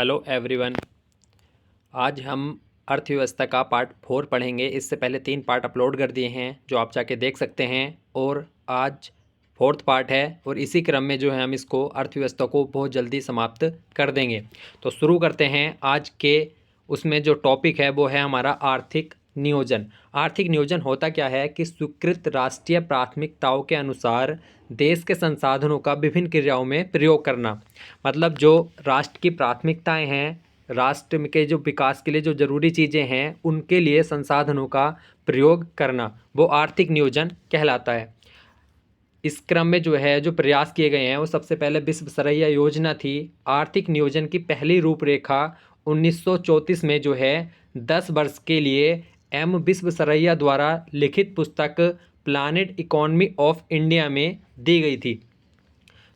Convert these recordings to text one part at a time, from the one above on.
Hello everyone. आज हम अर्थव्यवस्था का पार्ट 4 पढ़ेंगे। इससे पहले 3 पार्ट अपलोड कर दिए हैं जो आप जाके देख सकते हैं, और आज 4th पार्ट है और इसी क्रम में जो है हम इसको अर्थव्यवस्था को बहुत जल्दी समाप्त कर देंगे। तो शुरू करते हैं। आज के उसमें जो टॉपिक है वो है हमारा आर्थिक नियोजन। आर्थिक नियोजन होता क्या है कि स्वीकृत राष्ट्रीय प्राथमिकताओं के अनुसार देश के संसाधनों का विभिन्न क्रियाओं में प्रयोग करना। मतलब जो राष्ट्र की प्राथमिकताएं हैं, राष्ट्र के जो विकास के लिए जो ज़रूरी चीज़ें हैं उनके लिए संसाधनों का प्रयोग करना, वो आर्थिक नियोजन कहलाता है। इस क्रम में जो है जो प्रयास किए गए हैं वो सबसे पहले विश्वसरैया योजना थी। आर्थिक नियोजन की पहली रूपरेखा 1934 में जो है 10 वर्ष के लिए एम विश्वसरैया द्वारा लिखित पुस्तक प्लानिट इकोनॉमी ऑफ इंडिया में दी गई थी।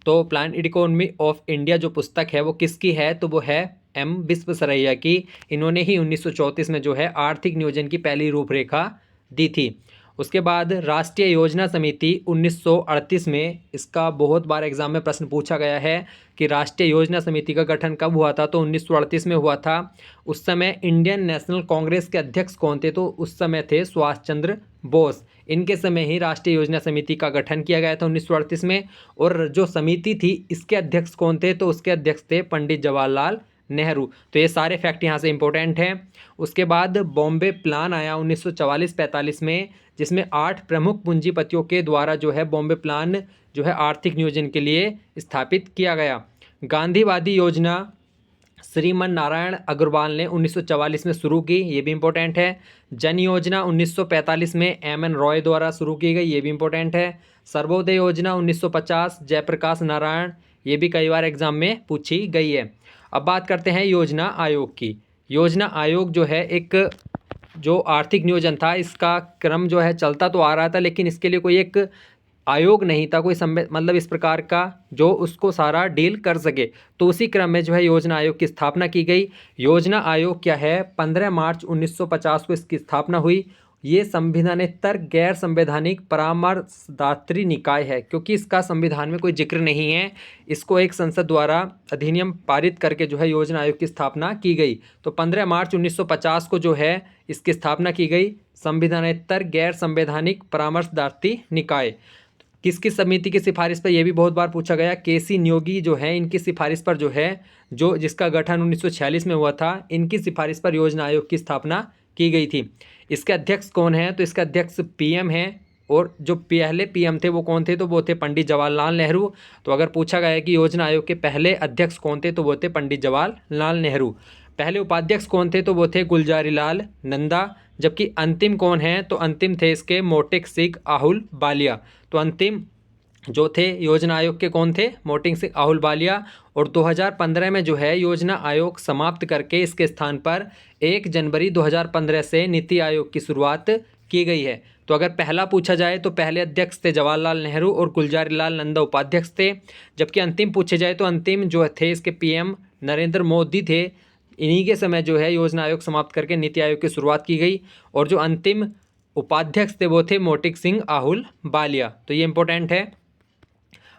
तो प्लानिट इकोनॉमी ऑफ इंडिया जो पुस्तक है वो किसकी है, तो वो है एम विश्वसरैया की। इन्होंने ही 1934 में जो है आर्थिक नियोजन की पहली रूपरेखा दी थी। उसके बाद राष्ट्रीय योजना समिति 1938 में, इसका बहुत बार एग्जाम में प्रश्न पूछा गया है कि राष्ट्रीय योजना समिति का गठन कब हुआ था, तो 1938 में हुआ था। उस समय इंडियन नेशनल कांग्रेस के अध्यक्ष कौन थे, तो उस समय थे सुभाष चंद्र बोस। इनके समय ही राष्ट्रीय योजना समिति का गठन किया गया था 1938 में। और जो समिति थी इसके अध्यक्ष कौन थे, तो उसके अध्यक्ष थे पंडित जवाहरलाल नेहरू। तो ये सारे फैक्ट यहाँ से इंपॉर्टेंट हैं। उसके बाद बॉम्बे प्लान आया 1944-45 में, जिसमें 8 प्रमुख पूंजीपतियों के द्वारा जो है बॉम्बे प्लान जो है आर्थिक नियोजन के लिए स्थापित किया गया। गांधीवादी योजना श्रीमन नारायण अग्रवाल ने 1944 में शुरू की, ये भी इम्पोर्टेंट है। जन योजना 1945 में एम.एन. रॉय द्वारा शुरू की गई, ये भी इम्पोर्टेंट है। सर्वोदय योजना 1950 जयप्रकाश नारायण, ये भी कई बार एग्जाम में पूछी गई है। अब बात करते हैं योजना आयोग की। योजना आयोग जो है एक जो आर्थिक नियोजन था, इसका क्रम जो है चलता तो आ रहा था, लेकिन इसके लिए कोई एक आयोग नहीं था, कोई मतलब इस प्रकार का जो उसको सारा डील कर सके। तो उसी क्रम में जो है योजना आयोग की स्थापना की गई। योजना आयोग क्या है, 15 मार्च 1950 को इसकी स्थापना हुई। ये संविधानेतर गैर संवैधानिक परामर्शदात्री निकाय है, क्योंकि इसका संविधान में कोई जिक्र नहीं है। इसको एक संसद द्वारा अधिनियम पारित करके जो है योजना आयोग की स्थापना की गई। तो 15 मार्च 1950 को जो है इसकी स्थापना की गई, संविधानेतर गैर संवैधानिक परामर्शदात्री निकाय। किसकी समिति की सिफारिश पर, यह भी बहुत बार पूछा गया। केसी नियोगी जो है इनकी सिफारिश पर जो है जिसका गठन 1946 में हुआ था, इनकी सिफारिश पर योजना आयोग की स्थापना की गई थी। इसके अध्यक्ष कौन हैं, तो इसके अध्यक्ष पीएम हैं, और जो पहले पीएम थे वो कौन थे, तो वो थे पंडित जवाहरलाल नेहरू। तो अगर पूछा गया है कि योजना आयोग के पहले अध्यक्ष कौन थे, तो वो थे पंडित जवाहरलाल नेहरू। पहले उपाध्यक्ष कौन थे, तो वो थे गुलजारी लाल नंदा। जबकि अंतिम कौन है, तो अंतिम थे इसके मोटेक सिंह आहलूवालिया। तो अंतिम जो थे योजना आयोग के कौन थे, मोटेक सिंह आहलूवालिया। और 2015 में जो है योजना आयोग समाप्त करके इसके स्थान पर 1 जनवरी 2015 से नीति आयोग की शुरुआत की गई है। तो अगर पहला पूछा जाए तो पहले अध्यक्ष थे जवाहरलाल नेहरू और गुलजारी लाल नंदा उपाध्यक्ष थे। जबकि अंतिम पूछे जाए तो अंतिम जो थे इसके पीएम नरेंद्र मोदी थे। इन्हीं के समय जो है योजना आयोग समाप्त करके नीति आयोग की शुरुआत की गई, और जो अंतिम उपाध्यक्ष थे वो थे मोटेक सिंह आहलूवालिया। तो ये इंपॉर्टेंट है।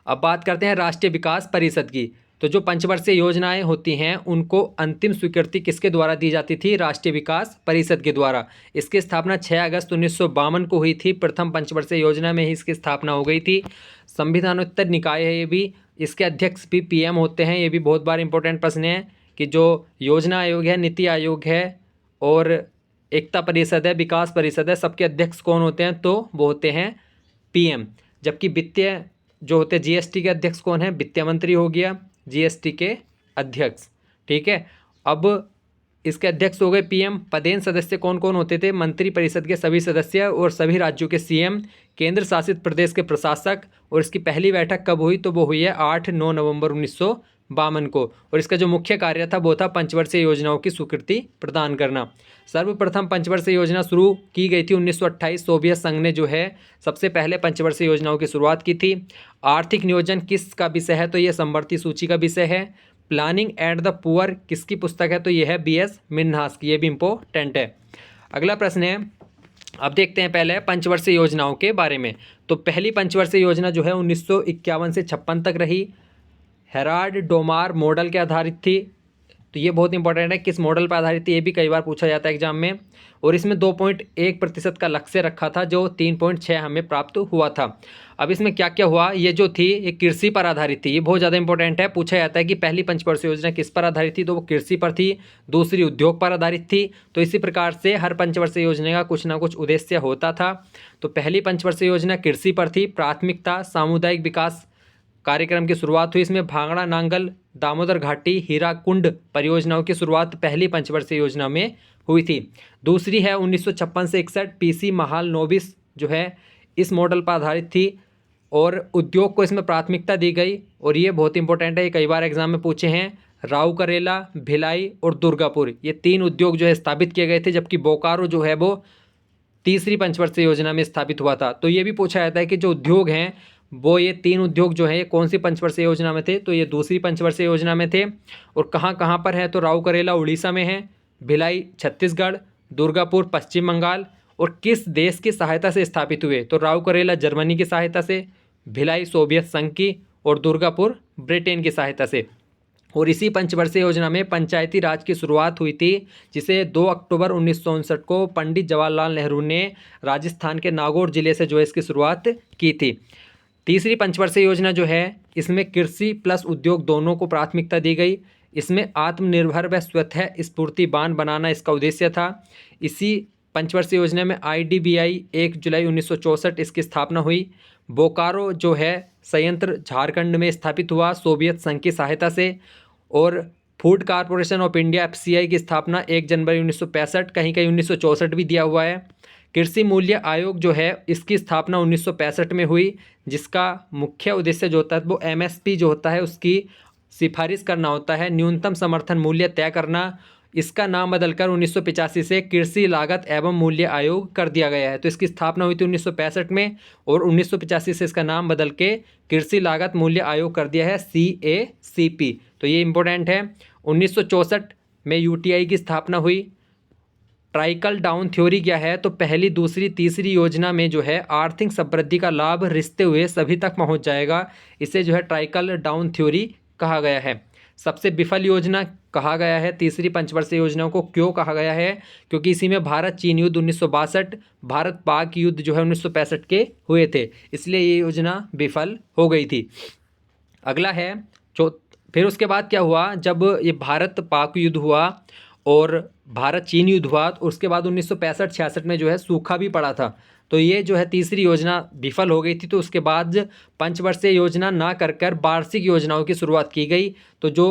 अब बात करते हैं राष्ट्रीय विकास परिषद की। तो जो पंचवर्षीय योजनाएं होती हैं उनको अंतिम स्वीकृति किसके द्वारा दी जाती थी, राष्ट्रीय विकास परिषद के द्वारा। इसकी स्थापना 6 अगस्त 1952 को हुई थी। प्रथम पंचवर्षीय योजना में ही इसकी स्थापना हो गई थी। संविधानोत्तर निकाय है ये भी, इसके अध्यक्ष भी पीएम होते हैं। ये भी बहुत बार इंपॉर्टेंट प्रश्न है कि जो योजना आयोग है, नीति आयोग है और एकता परिषद है, विकास परिषद है, सबके अध्यक्ष कौन होते हैं, तो वो होते हैं पीएम। जबकि वित्तीय जो होते हैं जीएसटी के अध्यक्ष कौन है, वित्त मंत्री हो गया जीएसटी के अध्यक्ष। ठीक है, अब इसके अध्यक्ष हो गए पीएम। पदेन सदस्य कौन कौन होते थे, मंत्री परिषद के सभी सदस्य और सभी राज्यों के सीएम, केंद्र शासित प्रदेश के प्रशासक। और इसकी पहली बैठक कब हुई, तो वो हुई है 8-9 नवंबर 1952 को। और इसका जो मुख्य कार्य था वो था पंचवर्षीय योजनाओं की स्वीकृति प्रदान करना। सर्वप्रथम पंचवर्षीय योजना शुरू की गई थी 1928। सोवियत संघ ने जो है सबसे पहले पंचवर्षीय योजनाओं की शुरुआत की थी। आर्थिक नियोजन किसका विषय है, तो ये समवर्ती सूची का विषय है। प्लानिंग एट द पुअर किसकी पुस्तक है, तो यह है बीएस मिन्हास की, ये भी इम्पोर्टेंट है। अगला प्रश्न है, अब देखते हैं पहले पंचवर्षीय योजनाओं के बारे में। तो पहली पंचवर्षीय योजना जो है 1951 से 56 तक रही। हेराल्ड डोमार मॉडल के आधारित थी। तो ये बहुत इंपॉर्टेंट है, किस मॉडल पर आधारित थी, ये भी कई बार पूछा जाता है एग्जाम में। और इसमें 2.1% का लक्ष्य रखा था, जो 3.6 हमें प्राप्त हुआ था। अब इसमें क्या क्या हुआ, ये जो थी ये कृषि पर आधारित थी, ये बहुत ज़्यादा इंपॉर्टेंट है। पूछा जाता है कि पहली पंचवर्षीय योजना किस पर आधारित थी, तो वो कृषि पर थी। दूसरी उद्योग पर आधारित थी। तो इसी प्रकार से हर पंचवर्षीय योजना का कुछ ना कुछ उद्देश्य होता था। तो पहली पंचवर्षीय योजना कृषि पर थी। प्राथमिकता सामुदायिक विकास कार्यक्रम की शुरुआत हुई। इसमें भांगड़ा नांगल दामोदर घाटी हीराकुंड परियोजनाओं की शुरुआत पहली पंचवर्षीय योजना में हुई थी। दूसरी है 1956 से 61 पीसी महाल नोबिस जो है इस मॉडल पर आधारित थी और उद्योग को इसमें प्राथमिकता दी गई। और ये बहुत इंपॉर्टेंट है, ये कई बार एग्जाम में पूछे हैं। राउकरेला, भिलाई और दुर्गापुर ये 3 उद्योग जो है स्थापित किए गए थे, जबकि बोकारो जो है वो तीसरी पंचवर्षीय योजना में स्थापित हुआ था। तो ये भी पूछा जाता है कि जो उद्योग हैं वो ये 3 उद्योग जो है कौन सी पंचवर्षीय योजना में थे, तो ये दूसरी पंचवर्षीय योजना में थे। और कहाँ कहाँ पर है, तो राउकरेला उड़ीसा में है, भिलाई छत्तीसगढ़, दुर्गापुर पश्चिम बंगाल। और किस देश की सहायता से स्थापित हुए, तो राउकरेला जर्मनी की सहायता से, भिलाई सोवियत संघ की और दुर्गापुर ब्रिटेन की सहायता से। और इसी पंचवर्षीय योजना में पंचायती राज की शुरुआत हुई थी, जिसे 2 अक्टूबर 1959 को पंडित जवाहरलाल नेहरू ने राजस्थान के नागौर जिले से जो है इसकी शुरुआत की थी। तीसरी पंचवर्षीय योजना जो है इसमें कृषि प्लस उद्योग दोनों को प्राथमिकता दी गई। इसमें आत्मनिर्भर व स्वतः स्फूर्तिवान बनाना इसका उद्देश्य था। इसी पंचवर्षीय योजना में IDBI 1 जुलाई 1964 इसकी स्थापना हुई। बोकारो जो है संयंत्र झारखंड में स्थापित हुआ सोवियत संघ की सहायता से। और food corporation of India FCI की स्थापना 1 जनवरी 1965, कहीं कहीं 1964 भी दिया हुआ है। कृषि मूल्य आयोग जो है इसकी स्थापना 1965 में हुई, जिसका मुख्य उद्देश्य जो होता है वो MSP जो होता है उसकी सिफारिश करना होता है, न्यूनतम समर्थन मूल्य तय करना। इसका नाम बदलकर 1985 से कृषि लागत एवं मूल्य आयोग कर दिया गया है। तो इसकी स्थापना हुई थी 1965 में और 1985 से इसका नाम बदल के कृषि लागत मूल्य आयोग कर दिया है, CACP। तो ये इंपॉर्टेंट है। 1964 में UTI की स्थापना हुई। ट्राइकल डाउन थ्योरी क्या है, तो पहली दूसरी तीसरी योजना में जो है आर्थिक समृद्धि का लाभ रिश्ते हुए सभी तक पहुंच जाएगा। इसे जो है ट्राइकल डाउन थ्योरी कहा गया है। सबसे विफल योजना कहा गया है तीसरी पंचवर्षीय योजना को। क्यों कहा गया है, क्योंकि इसी में भारत चीन युद्ध 1962, भारत पाक युद्ध जो है 1965 के हुए थे, इसलिए ये योजना विफल हो गई थी। अगला है फिर उसके बाद क्या हुआ, जब ये भारत पाक युद्ध हुआ और भारत चीन युद्ध हुआ, तो उसके बाद 1965-66 में जो है सूखा भी पड़ा था। तो ये जो है तीसरी योजना विफल हो गई थी। तो उसके बाद पंचवर्षीय योजना ना कर वार्षिक योजनाओं की शुरुआत की गई। तो जो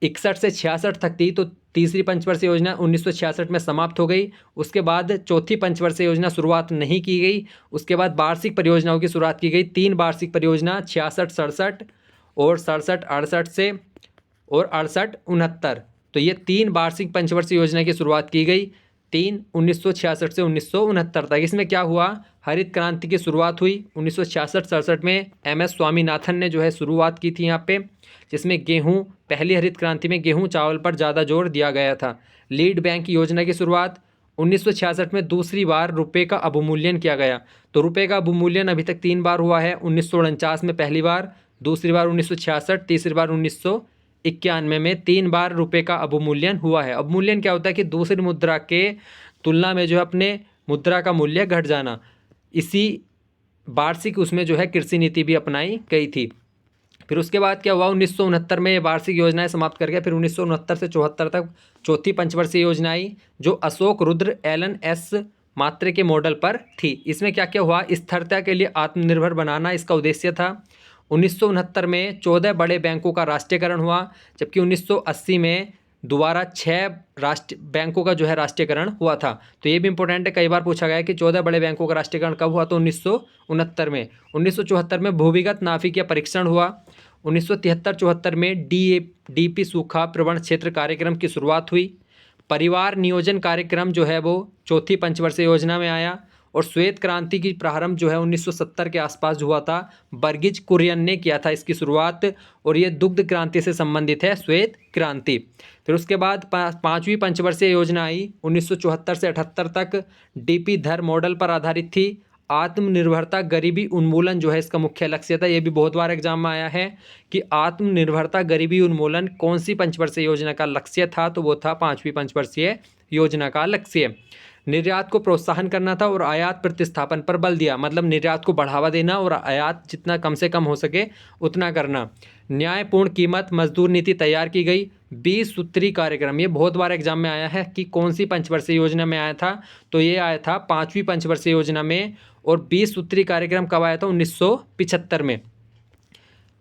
61 से 66 तक थी, तो तीसरी पंचवर्षीय योजना 1966 में समाप्त हो गई। उसके बाद चौथी पंचवर्षीय योजना शुरुआत नहीं की गई। उसके बाद वार्षिक परियोजनाओं की शुरुआत की गई। 3 वार्षिक परियोजना 66-67 और 67-68 से और 68-69। तो ये 3 वार्षिक पंचवर्षीय योजना की शुरुआत की गई। 1966 से 1969 तक। इसमें क्या हुआ, हरित क्रांति की शुरुआत हुई 1966-67 में। MS स्वामीनाथन ने जो है शुरुआत की थी यहाँ पे, जिसमें गेहूं, पहली हरित क्रांति में गेहूं चावल पर ज़्यादा जोर दिया गया था। लीड बैंक योजना की शुरुआत 1966 में दूसरी बार रुपये का अवमूल्यन किया गया। तो रुपये का अवमूल्यन अभी तक 3 बार हुआ है। 1949 में पहली बार, दूसरी बार 1966, तीसरी बार 1991 में 3 बार रुपये का अवमूल्यन हुआ है। अवमूल्यन क्या होता है कि दूसरी मुद्रा के तुलना में जो है अपने मुद्रा का मूल्य घट जाना। इसी वार्षिक उसमें जो है कृषि नीति भी अपनाई गई थी। फिर उसके बाद क्या हुआ, 1969 में ये वार्षिक योजनाएं समाप्त कर गया। फिर 1969 से 74 तक चौथी पंचवर्षीय योजना आई, जो अशोक रुद्र एलन एस मात्रे के मॉडल पर थी। इसमें क्या क्या हुआ, स्थिरता के लिए आत्मनिर्भर बनाना इसका उद्देश्य था। 1969 में 14 बड़े बैंकों का राष्ट्रीयकरण हुआ, जबकि 1980 में दोबारा 6 बैंकों का जो है राष्ट्रीयकरण हुआ था। तो ये भी इंपॉर्टेंट है, कई बार पूछा गया है कि 14 बड़े बैंकों का राष्ट्रीयकरण कब हुआ, तो 1969 में। 1974 में भूविगत नाभिकीय परीक्षण हुआ। 1973-74 में DP सूखा प्रवण क्षेत्र कार्यक्रम की शुरुआत हुई। परिवार नियोजन कार्यक्रम जो है वो चौथी पंचवर्षीय योजना में आया। और श्वेत क्रांति की प्रारंभ जो है 1970 के आसपास हुआ था। वर्गीज कुरियन ने किया था इसकी शुरुआत, और ये दुग्ध क्रांति से संबंधित है, श्वेत क्रांति। फिर उसके बाद 5वीं पंचवर्षीय योजना आई 1974 से 78 तक। DP धर मॉडल पर आधारित थी। आत्मनिर्भरता गरीबी उन्मूलन जो है इसका मुख्य लक्ष्य था। ये भी बहुत बार एग्जाम में आया है कि आत्मनिर्भरता गरीबी उन्मूलन कौन सी पंचवर्षीय योजना का लक्ष्य था, तो वो था 5वीं पंचवर्षीय योजना का लक्ष्य। निर्यात को प्रोत्साहन करना था और आयात प्रतिस्थापन पर बल दिया, मतलब निर्यात को बढ़ावा देना और आयात जितना कम से कम हो सके उतना करना। न्यायपूर्ण कीमत मजदूर नीति तैयार की गई। 20 सूत्री कार्यक्रम, ये बहुत बार एग्जाम में आया है कि कौन सी पंचवर्षीय योजना में आया था, तो ये आया था 5वीं पंचवर्षीय योजना में। और 20 सूत्री कार्यक्रम कब आया था? 1975 में।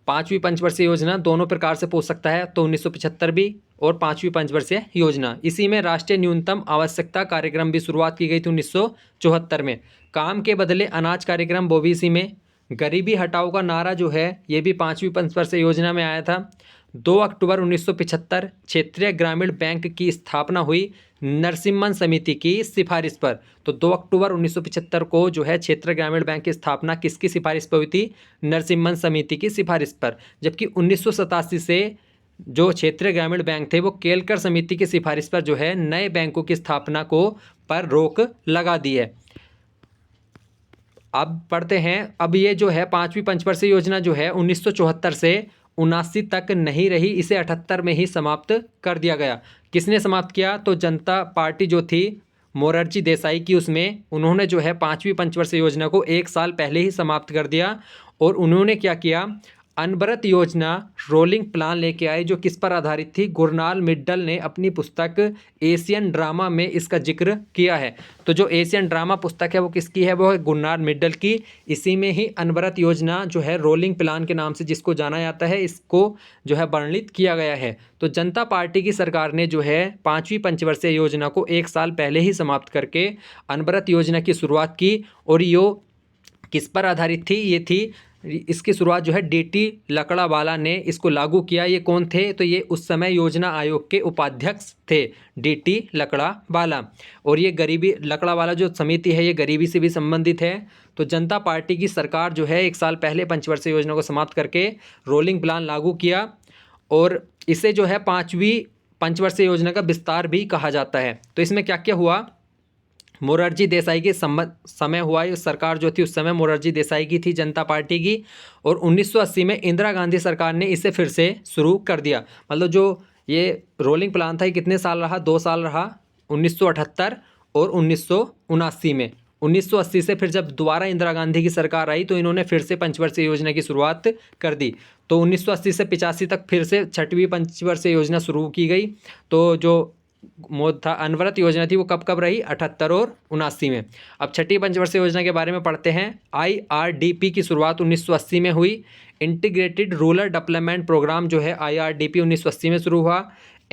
5वीं पंचवर्षीय योजना दोनों प्रकार से पूछ सकता है, तो 1975 भी और 5वीं पंचवर्षीय योजना। इसी में राष्ट्रीय न्यूनतम आवश्यकता कार्यक्रम भी शुरुआत की गई थी 1974 में। काम के बदले अनाज कार्यक्रम वो भी इसी में। गरीबी हटाओ का नारा जो है ये भी 5वीं पंचवर्षीय योजना में आया था। 2 अक्टूबर 1975 क्षेत्रीय ग्रामीण बैंक की स्थापना हुई नरसिम्हन समिति की सिफारिश पर। तो 2 अक्टूबर 1975 को जो है क्षेत्रीय ग्रामीण बैंक की स्थापना किसकी सिफारिश पर हुई थी? नरसिम्हन समिति की सिफारिश पर। जबकि 1987 से जो क्षेत्रीय ग्रामीण बैंक थे वो केलकर समिति की सिफारिश पर जो है नए बैंकों की स्थापना को पर रोक लगा दी है। अब पढ़ते हैं, अब ये जो है 5वीं पंचवर्षीय योजना जो है 1974 से 79 तक नहीं रही, इसे 78 में ही समाप्त कर दिया गया। किसने समाप्त किया? तो जनता पार्टी जो थी मोरारजी देसाई की, उसमें उन्होंने जो है 5वीं पंचवर्षीय योजना को 1 साल पहले ही समाप्त कर दिया। और उन्होंने क्या किया? अनवरत योजना रोलिंग प्लान लेके आए, जो किस पर आधारित थी? गुरनाल मिड्डल ने अपनी पुस्तक एशियन ड्रामा में इसका जिक्र किया है। तो जो एशियन ड्रामा पुस्तक है वो किसकी है? वो है गुरनाल मिड्डल की। इसी में ही अनवरत योजना जो है रोलिंग प्लान के नाम से जिसको जाना जाता है, इसको जो है वर्णित किया गया है। तो जनता पार्टी की सरकार ने जो है 5वीं पंचवर्षीय योजना को 1 साल पहले ही समाप्त करके अनवरत योजना की शुरुआत की। और यो किस पर आधारित थी? ये थी, इसकी शुरुआत जो है डीटी लकड़ावाला ने इसको लागू किया। ये कौन थे? तो ये उस समय योजना आयोग के उपाध्यक्ष थे, डीटी लकड़ावाला। और ये गरीबी लकड़ावाला जो समिति है ये गरीबी से भी संबंधित है। तो जनता पार्टी की सरकार जो है 1 साल पहले पंचवर्षीय योजना को समाप्त करके रोलिंग प्लान लागू किया। और इसे जो है 5वीं पंचवर्षीय योजना का विस्तार भी कहा जाता है। तो इसमें क्या क्या हुआ? मोरारजी देसाई के समय हुआ, ये सरकार जो थी उस समय मोरारजी देसाई की थी, जनता पार्टी की। और 1980 में इंदिरा गांधी सरकार ने इसे फिर से शुरू कर दिया। मतलब जो ये रोलिंग प्लान था ये कितने साल रहा? 2 साल रहा, 1978 और 1979 में। 1980 से फिर जब दोबारा इंदिरा गांधी की सरकार आई तो इन्होंने फिर से पंचवर्षीय योजना की शुरुआत कर दी। तो 1980 से 85 तक फिर से 6वीं पंचवर्षीय योजना शुरू की गई। तो जो मोद था अनवरत योजना थी वो कब कब रही? 78 और 79 में। अब 6वीं पंचवर्षीय योजना के बारे में पढ़ते हैं। IRDP की शुरुआत 1980 में हुई। इंटीग्रेटेड रूरल डेवलपमेंट प्रोग्राम जो है IRDP 1980 में शुरू हुआ।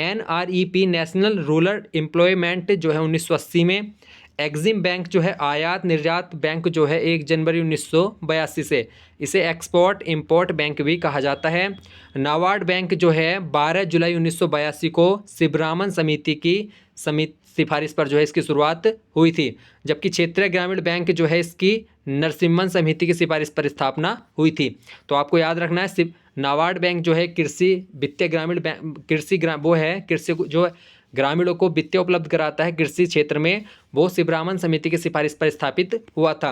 NREP नेशनल रूरल एम्प्लॉयमेंट जो है 1980 में। एग्जिम बैंक जो है आयात निर्यात बैंक जो है 1 जनवरी 1982 से, इसे एक्सपोर्ट इंपोर्ट बैंक भी कहा जाता है। नाबार्ड बैंक जो है 12 जुलाई 1982 को सिब्रामन समिति की सिफारिश पर जो है इसकी शुरुआत हुई थी। जबकि क्षेत्रीय ग्रामीण बैंक जो है इसकी नरसिम्हन समिति की सिफारिश पर स्थापना हुई थी। तो आपको याद रखना है नाबार्ड बैंक जो है कृषि वित्तीय ग्रामीण बैंक, कृषि जो ग्रामीणों को वित्तीय उपलब्ध कराता है कृषि क्षेत्र में, वो सिब्रामन समिति की सिफारिश पर स्थापित हुआ था।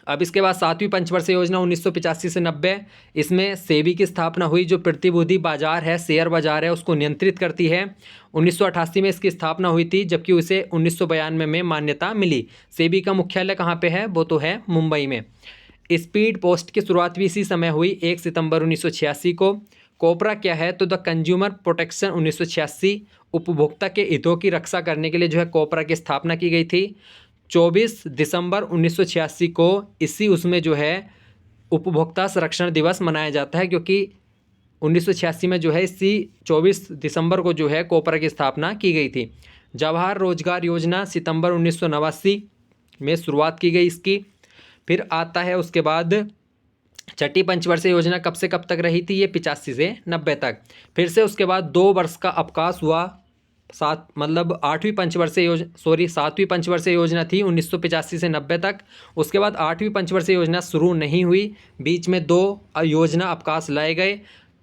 अब इसके बाद 7वीं पंचवर्षीय योजना 1985 से 90, इसमें सेबी की स्थापना हुई, जो प्रतिभूति बाजार है, शेयर बाजार है, उसको नियंत्रित करती है। 1988 में इसकी स्थापना हुई थी, जबकि उसे 1992 में मान्यता मिली। सेबी का मुख्यालय कहाँ पे है? वो तो है मुंबई में। स्पीड पोस्ट की शुरुआत भी इसी समय हुई, 1 सितंबर 1986 को। कोपरा क्या है? तो द कंज्यूमर प्रोटेक्शन 1986, उपभोक्ता के हितों की रक्षा करने के लिए जो है कोपरा की स्थापना की गई थी। 24 दिसंबर 1986 को उसमें जो है उपभोक्ता संरक्षण दिवस मनाया जाता है, क्योंकि 1986 में जो है इसी 24 दिसंबर को जो है कोपरा की स्थापना की गई थी। जवाहर रोजगार योजना सितंबर 1989 में शुरुआत की गई इसकी। फिर आता है उसके बाद 6वीं पंचवर्षीय योजना कब से कब तक रही थी? ये 85 से 90 तक। फिर से उसके बाद 2 वर्ष का अवकाश हुआ। 7वीं पंचवर्षीय योजना थी 1985 से 90 तक। उसके बाद 8वीं पंचवर्षीय योजना शुरू नहीं हुई, बीच में 2 योजना अवकाश लाए गए।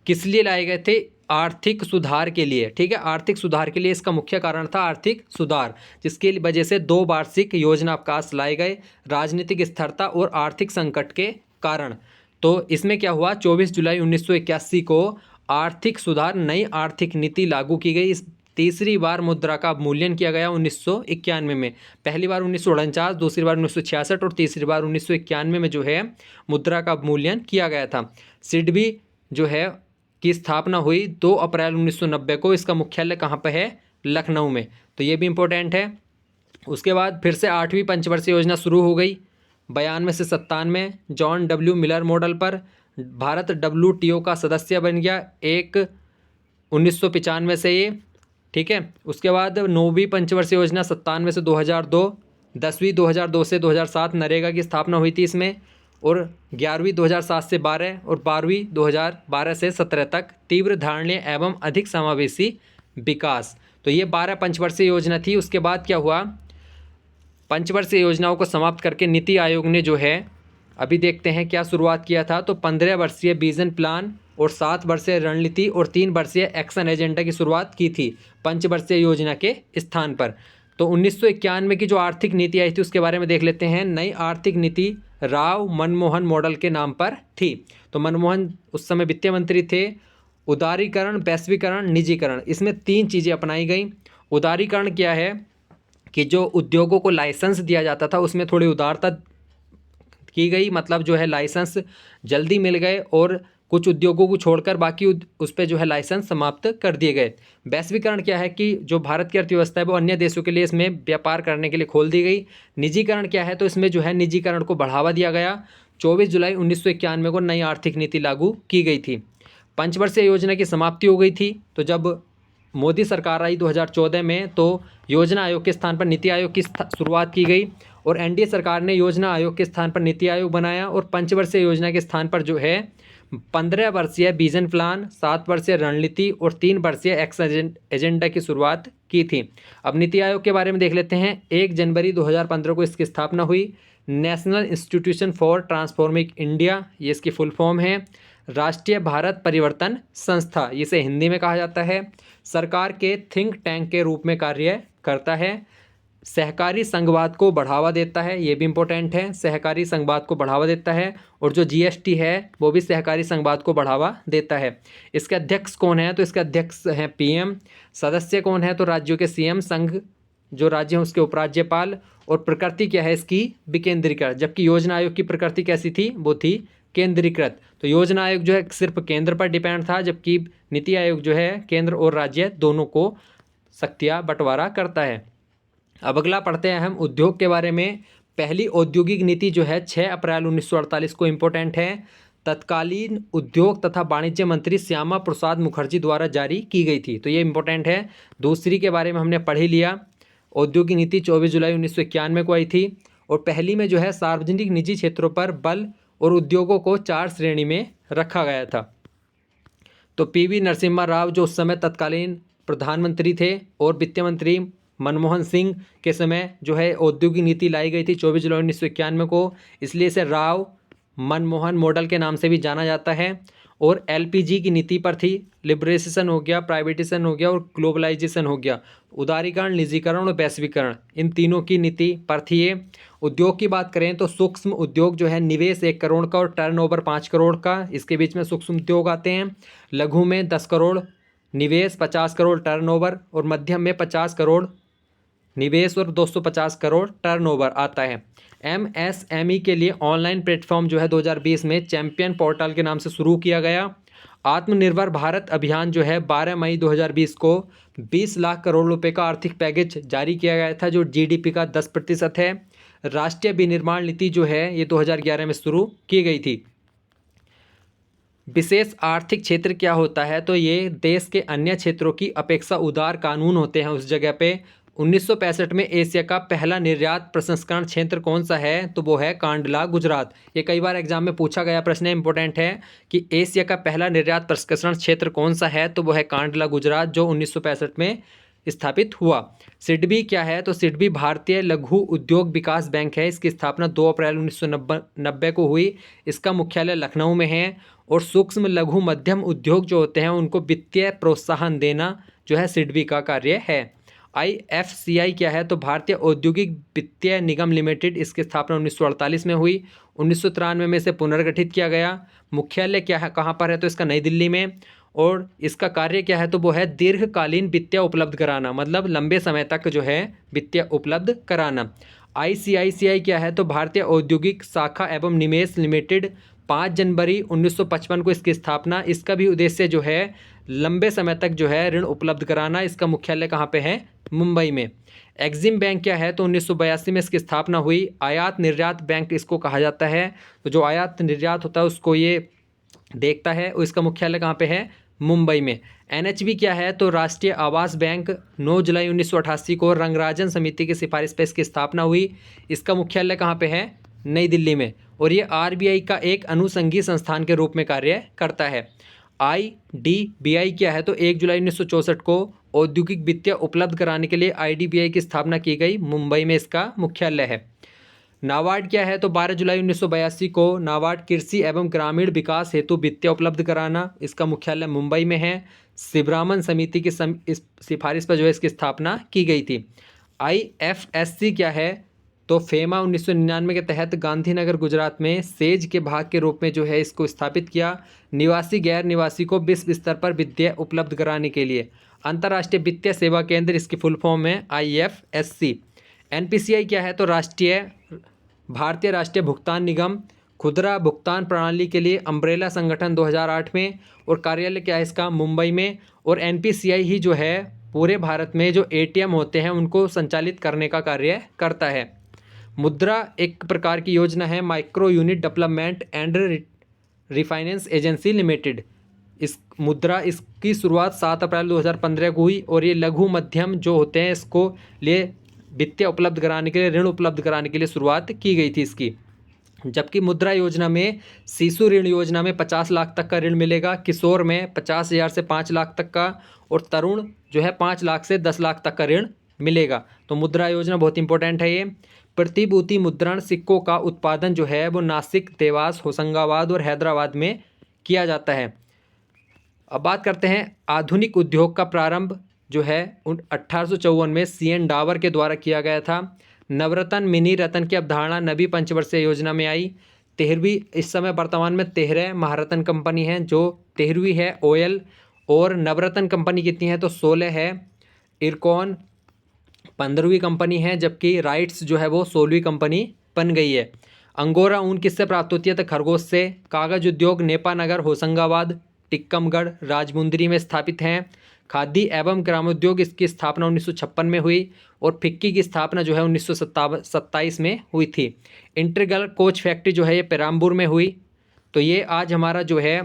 किस लिए लाए गए थे? आर्थिक सुधार के लिए, ठीक है, आर्थिक सुधार के लिए इसका मुख्य कारण था आर्थिक सुधार, जिसकी वजह से 2 वार्षिक योजना अवकाश लाए गए राजनीतिक स्थिरता और आर्थिक संकट के कारण। तो इसमें क्या हुआ, 24 जुलाई 1981 को आर्थिक सुधार नई आर्थिक नीति लागू की गई। इस तीसरी बार मुद्रा का अवमूल्यन किया गया 1991 में। पहली बार 1949, दूसरी बार 1966 और तीसरी बार 1991 में जो है मुद्रा का अवमूल्यन किया गया था। सिडबी जो है की स्थापना हुई 2 अप्रैल 1990 को। इसका मुख्यालय कहाँ पर है, लखनऊ में। तो ये भी इम्पोर्टेंट है। उसके बाद फिर से 8वीं पंचवर्षीय योजना शुरू हो गई 92 से 97। जॉन डब्ल्यू मिलर मॉडल पर भारत WTO का सदस्य बन गया 1995 से ये, ठीक है। उसके बाद 9वीं पंचवर्षीय योजना 97 से 2002, 10वीं 2002 से 2007 नरेगा की स्थापना हुई थी इसमें, और 11वीं 2007 से 12 और 12वीं 2012 से 17 तक तीव्र धारणीय एवं अधिक समावेशी विकास। तो ये 12 पंचवर्षीय योजना थी। उसके बाद क्या हुआ, पंचवर्षीय योजनाओं को समाप्त करके नीति आयोग ने जो है अभी देखते हैं क्या शुरुआत किया था। तो 15 वर्षीय विजन प्लान और 7 वर्षीय रणनीति और 3 वर्षीय एक्शन एजेंडा की शुरुआत की थी पंचवर्षीय योजना के स्थान पर। तो 1991 की जो आर्थिक नीति आई थी उसके बारे में देख लेते हैं। नई आर्थिक नीति राव मनमोहन मॉडल के नाम पर थी। तो मनमोहन उस समय वित्त मंत्री थे। उदारीकरण, वैश्वीकरण, निजीकरण, इसमें 3 चीज़ें अपनाई गई। उदारीकरण क्या है कि जो उद्योगों को लाइसेंस दिया जाता था उसमें थोड़ी उदारता की गई, मतलब जो है लाइसेंस जल्दी मिल गए और कुछ उद्योगों को छोड़कर बाकी उस पर जो है लाइसेंस समाप्त कर दिए गए। वैश्वीकरण क्या है कि जो भारत की अर्थव्यवस्था है वो अन्य देशों के लिए इसमें व्यापार करने के लिए खोल दी गई। निजीकरण क्या है, तो इसमें जो है निजीकरण को बढ़ावा दिया गया। 24 जुलाई 1991 को नई आर्थिक नीति लागू की गई थी। पंचवर्षीय योजना की समाप्ति हो गई थी। तो जब मोदी सरकार आई 2014 में तो योजना आयोग के स्थान पर नीति आयोग की शुरुआत की गई, और एनडीए सरकार ने योजना आयोग के स्थान पर नीति आयोग बनाया, और पंचवर्षीय योजना के स्थान पर जो है 15 वर्षीय विजन प्लान, 7 वर्षीय रणनीति और 3 वर्षीय एक्शन एजेंडा की शुरुआत की थी। अब नीति आयोग के बारे में देख लेते हैं। 1 जनवरी 2015 को इसकी स्थापना हुई। National institution for transforming India, ये इसकी फुल फॉर्म है। राष्ट्रीय भारत परिवर्तन संस्था, इसे हिंदी में कहा जाता है। सरकार के थिंक टैंक के रूप में कार्य करता है। सहकारी संघवाद को बढ़ावा देता है, ये भी इम्पोर्टेंट है, सहकारी संघवाद को बढ़ावा देता है। और जो जीएसटी है वो भी सहकारी संघवाद को बढ़ावा देता है। इसके अध्यक्ष कौन है, तो इसके अध्यक्ष हैं पीएम। सदस्य कौन है, तो राज्यों के सीएम, संघ जो राज्य हैं उसके उपराज्यपाल। और प्रकृति क्या है इसकी, विकेंद्रीकृत, जबकि योजना आयोग की प्रकृति कैसी थी, वो थी केंद्रीकृत। तो योजना आयोग जो है सिर्फ केंद्र पर डिपेंड था, जबकि नीति आयोग जो है केंद्र और राज्य दोनों को शक्तियाँ बंटवारा करता है। अब अगला पढ़ते हैं हम उद्योग के बारे में। पहली औद्योगिक नीति जो है 6 अप्रैल 1948 को इम्पोर्टेंट है, तत्कालीन उद्योग तथा वाणिज्य मंत्री श्यामा प्रसाद मुखर्जी द्वारा जारी की गई थी। तो ये इम्पोर्टेंट है। दूसरी के बारे में हमने पढ़ ही लिया। औद्योगिक नीति 24 जुलाई 1991 को आई थी। और पहली में जो है सार्वजनिक निजी क्षेत्रों पर बल और उद्योगों को 4 श्रेणी में रखा गया था। तो PV नरसिम्हा राव जो उस समय तत्कालीन प्रधानमंत्री थे, और वित्त मंत्री मनमोहन सिंह के समय जो है औद्योगिक नीति लाई गई थी 24 जुलाई 1991 को, इसलिए इसे राव मनमोहन मॉडल के नाम से भी जाना जाता है। और LPG की नीति पर थी। लिबरेशन हो गया, प्राइवेटाइजेशन हो गया और ग्लोबलाइजेशन हो गया। उदारीकरण, निजीकरण और वैश्वीकरण, इन तीनों की नीति पर थी ये। उद्योग की बात करें तो सूक्ष्म उद्योग जो है निवेश 1 करोड़ का और टर्नओवर 5 करोड़ का, इसके बीच में सूक्ष्म उद्योग आते हैं। लघु में 10 करोड़ निवेश, 50 करोड़ टर्नओवर, और मध्यम में 50 करोड़ निवेश और 250 करोड़ टर्नओवर आता है। MSME के लिए ऑनलाइन प्लेटफॉर्म जो है 2020 में चैंपियन पोर्टल के नाम से शुरू किया गया। आत्मनिर्भर भारत अभियान जो है 12 मई 2020 को 20 लाख करोड़ रुपए का आर्थिक पैकेज जारी किया गया था, जो GDP का 10% है। राष्ट्रीय विनिर्माण नीति जो है ये 2011 में शुरू की गई थी। विशेष आर्थिक क्षेत्र क्या होता है, तो ये देश के अन्य क्षेत्रों की अपेक्षा उदार कानून होते हैं उस जगह पे। 1965 में एशिया का पहला निर्यात प्रसंस्करण क्षेत्र कौन सा है, तो वो है कांडला, गुजरात। ये कई बार एग्जाम में पूछा गया प्रश्न है, इंपॉर्टेंट है कि एशिया का पहला निर्यात प्रसंस्करण क्षेत्र कौन सा है, तो वो है कांडला, गुजरात, जो 1965 में स्थापित हुआ। सिडबी क्या है? तो सिडबी भारतीय लघु उद्योग विकास बैंक है। इसकी स्थापना 2 अप्रैल 1990 को हुई। इसका मुख्यालय लखनऊ में है। और सूक्ष्म लघु मध्यम उद्योग जो होते हैं उनको वित्तीय प्रोत्साहन देना जो है सिडबी का कार्य है। IFCI क्या है? तो भारतीय औद्योगिक वित्तीय निगम लिमिटेड। इसकी स्थापना 1948 में हुई। 1993 में इसे पुनर्गठित किया गया। मुख्यालय क्या है, कहाँ पर है? तो इसका नई दिल्ली में। और इसका कार्य क्या है? तो वो है दीर्घकालीन वित्तीय उपलब्ध कराना, मतलब लंबे समय तक जो है वित्तीय उपलब्ध कराना। ICICI क्या है? तो भारतीय औद्योगिक शाखा एवं निवेश लिमिटेड। 5 जनवरी 1955 को इसकी स्थापना। इसका भी उद्देश्य जो है लंबे समय तक जो है ऋण उपलब्ध कराना। इसका मुख्यालय कहाँ पे है? मुंबई में। एक्जिम बैंक क्या है? तो 1982 में इसकी स्थापना हुई। आयात निर्यात बैंक इसको कहा जाता है। तो जो आयात निर्यात होता है उसको ये देखता है। और इसका मुख्यालय कहाँ पे है? मुंबई में। NHB क्या है? तो राष्ट्रीय आवास बैंक। 9 जुलाई 1988 को रंगराजन समिति की सिफारिश पर इसकी स्थापना हुई। इसका मुख्यालय कहाँ पे है? नई दिल्ली में। और ये RBI का एक अनुषंगी संस्थान के रूप में कार्य करता है। IDBI क्या है? तो 1 जुलाई 1964 को औद्योगिक वित्तीय उपलब्ध कराने के लिए IDBI की स्थापना की गई। मुंबई में इसका मुख्यालय है। नाबार्ड क्या है? तो 12 जुलाई 1982 को नाबार्ड कृषि एवं ग्रामीण विकास हेतु वित्तीय उपलब्ध कराना। इसका मुख्यालय मुंबई में है। शिवरामन समिति की इस सिफारिश पर जो है इसकी स्थापना की गई थी। IFSC क्या है? तो फेमा 1999 के तहत गांधीनगर गुजरात में सेज के भाग के रूप में जो है इसको स्थापित किया। निवासी गैर निवासी को विश्व स्तर पर वित्तीय उपलब्ध कराने के लिए। अंतर्राष्ट्रीय वित्तीय सेवा केंद्र इसकी फुल फॉर्म है IFSC। NPCI क्या है? तो भारतीय राष्ट्रीय भुगतान निगम। खुदरा भुगतान प्रणाली के लिए अम्ब्रेला संगठन 2008 में। और कार्यालय क्या है इसका? मुंबई में। और NPCI ही जो है पूरे भारत में जो ATM होते हैं उनको संचालित करने का कार्य करता है। मुद्रा एक प्रकार की योजना है, micro unit development and refinance agency limited. इस मुद्रा इसकी शुरुआत 7 अप्रैल 2015 को हुई। और ये लघु मध्यम जो होते हैं इसको लिए वित्तीय उपलब्ध कराने के लिए, ऋण उपलब्ध कराने के लिए शुरुआत की गई थी इसकी। जबकि मुद्रा योजना में शिशु ऋण योजना में 50 लाख तक का ऋण मिलेगा, किशोर में 50,000 से 5 लाख तक का, और तरुण जो है 5 लाख से 10 लाख तक का ऋण मिलेगा। तो मुद्रा योजना बहुत इंपॉर्टेंट है। ये प्रतिभूति मुद्रण सिक्कों का उत्पादन जो है वो नासिक, देवास, होशंगाबाद और हैदराबाद में किया जाता है। अब बात करते हैं आधुनिक उद्योग का प्रारंभ जो है 1854 में CN डावर के द्वारा किया गया था। नवरत्न मिनी रत्न की अवधारणा नवी पंचवर्षीय योजना में आई। 13वीं, इस समय वर्तमान में 13 महारत्न कंपनी है, जो 13वीं है OL। और नवरत्न कंपनी कितनी है? तो 16 है। इरकॉन 15वीं कंपनी है, जबकि राइट्स जो है वो 16वीं कंपनी बन गई है। अंगोरा ऊन किससे प्राप्त होती है? तो खरगोश से। कागज उद्योग नेपानगर, होशंगाबाद, टिक्कमगढ़, राजमुंदरी में स्थापित हैं। खादी एवं ग्रामोद्योग इसकी स्थापना 1956 में हुई। और फिक्की की स्थापना जो है 1927 में हुई थी। इंटीग्रल कोच फैक्ट्री जो है ये पेराम्बूर में हुई। तो ये आज हमारा जो है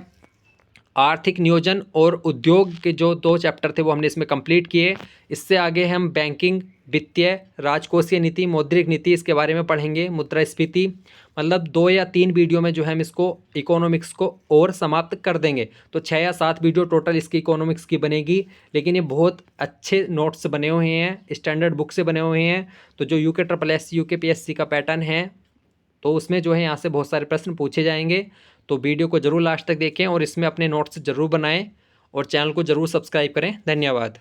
आर्थिक नियोजन और उद्योग के जो 2 चैप्टर थे वो हमने इसमें कंप्लीट किए। इससे आगे हम बैंकिंग, वित्तीय, राजकोषीय नीति, मौद्रिक नीति इसके बारे में पढ़ेंगे। मुद्रास्फीति, मतलब 2 या 3 वीडियो में जो है हम इसको इकोनॉमिक्स को और समाप्त कर देंगे। तो 6 या 7 वीडियो टोटल इसकी इकोनॉमिक्स की बनेगी। लेकिन ये बहुत अच्छे नोट्स बने हुए हैं, स्टैंडर्ड बुक से बने हुए हैं। तो जो UKSSC UKPSC का पैटर्न है तो उसमें जो है यहाँ से बहुत सारे प्रश्न पूछे जाएंगे। तो वीडियो को ज़रूर लास्ट तक देखें और इसमें अपने नोट्स ज़रूर बनाएं और चैनल को ज़रूर सब्सक्राइब करें। धन्यवाद।